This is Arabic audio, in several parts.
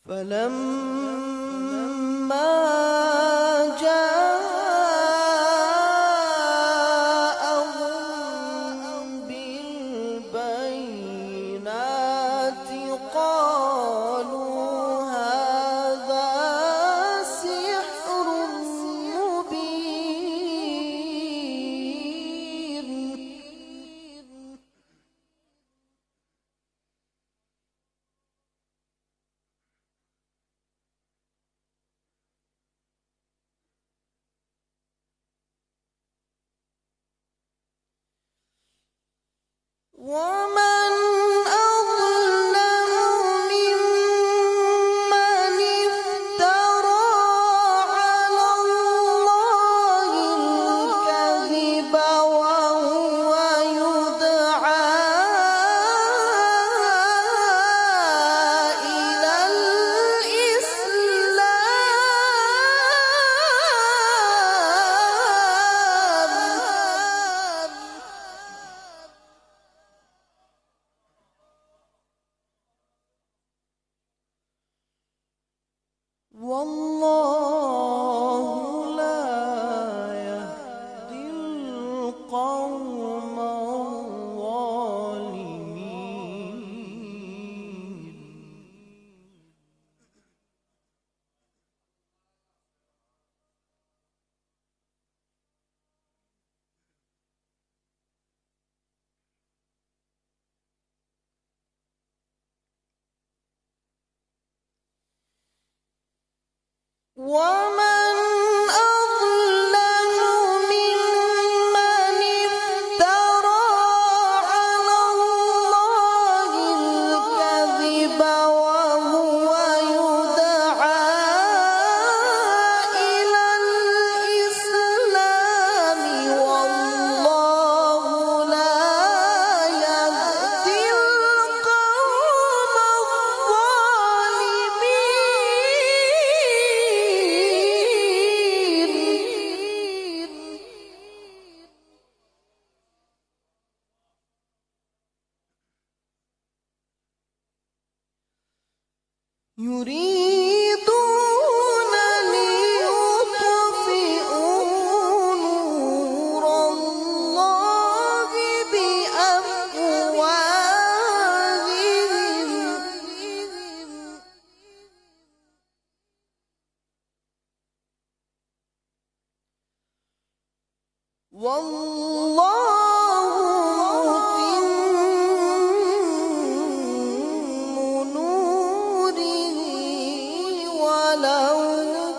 فلما جاءهم بالبينات قالوا هذا سحر مبين. ومن أظلم ممن افترى على الله الكذب وهو يدعى إلى الإسلام. والله لا يهدي القوم الظالمين. ومن أظلم ممن افترى على الله الكذب وهو يدعى إلى الإسلام. والله لا يهدي القوم يريدون ليطفئوا نور الله بأفواههم والله متم نوره ولو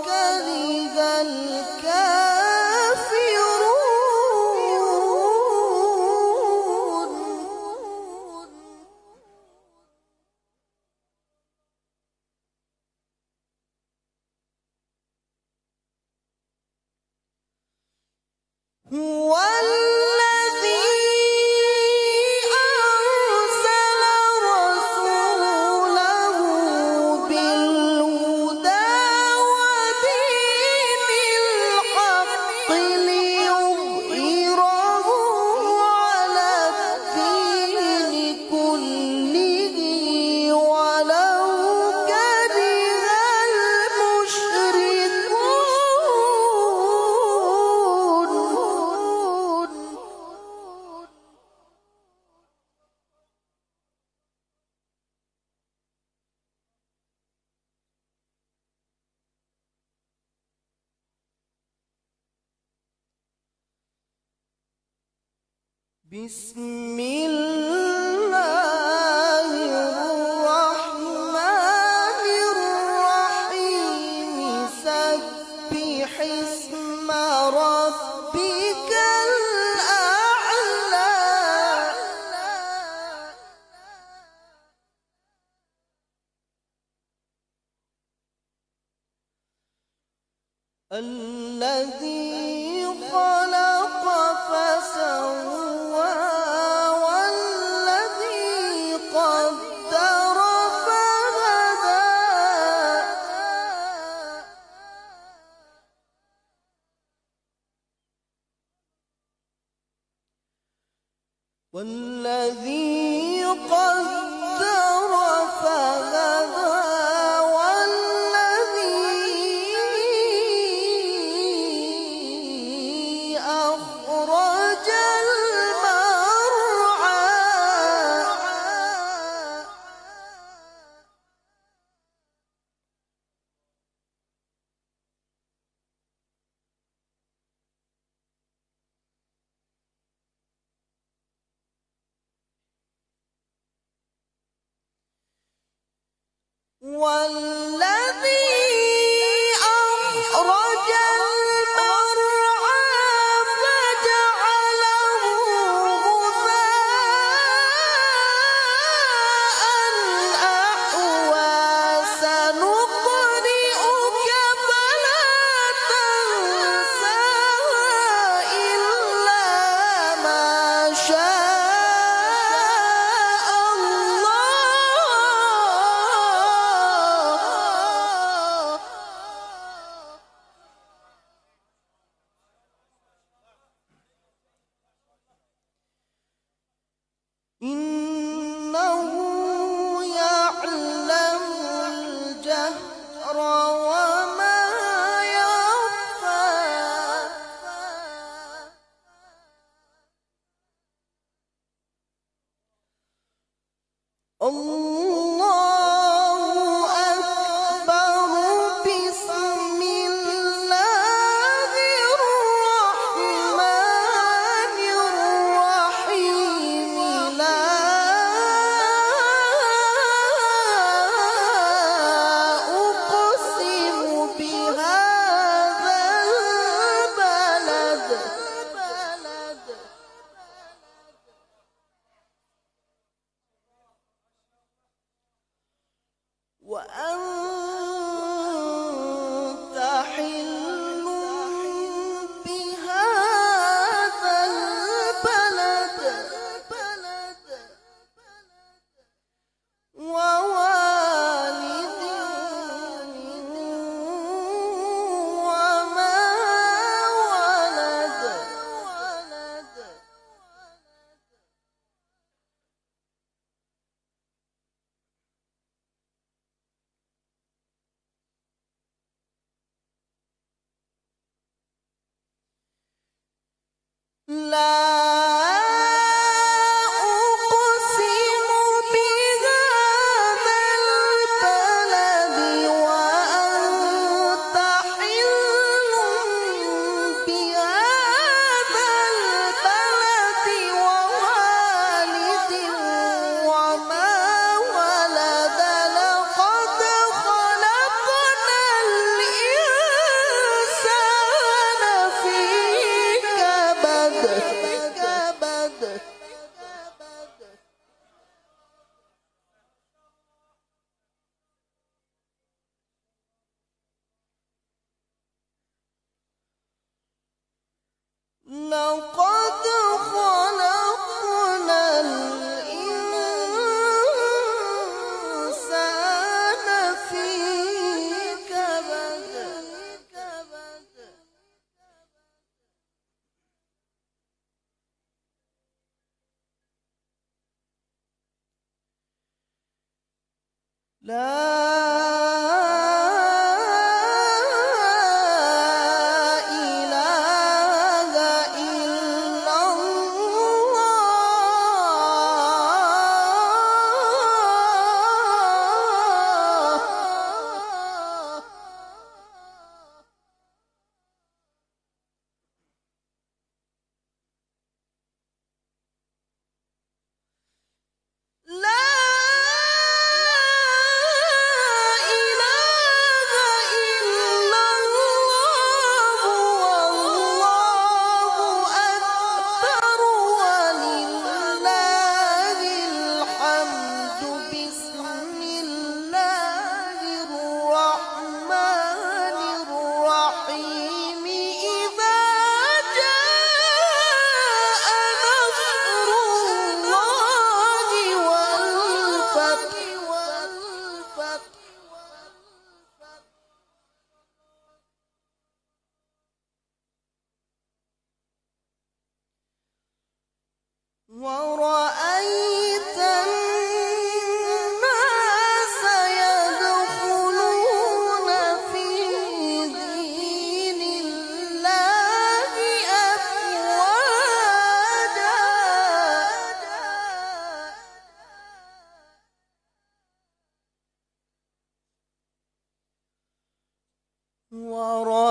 كره الكافرون. هو الذي أرسل رسوله بالهدى ودين الحق ليظهره على الدين كله ولو كره المشركون. بسم الله الرحمن الرحيم. سبح اسم ربك الأعلى. الذي خلق فسوى والذي قدر فهدى والذي قدر فهدى الله أكبر بسم الله الرحمن الرحيم لا أقسم بهذا البلد وأنت حل بهذا البلد ووالد وما ولد لا أقسم بهذا البلد وأنت حل بهذا البلد ووالد وما ولد لقد خلقنا الإنسان في كبد لقد خلقنا الإنسان في كبد لا إله إلا الله لا إله إلا الله والله أكبر ولله الحمد بسم الله الرحمن الرحيم إذا جاء نصر الله والفتح ورأيت الناس يدخلون في دين الله أفواجا ورأيت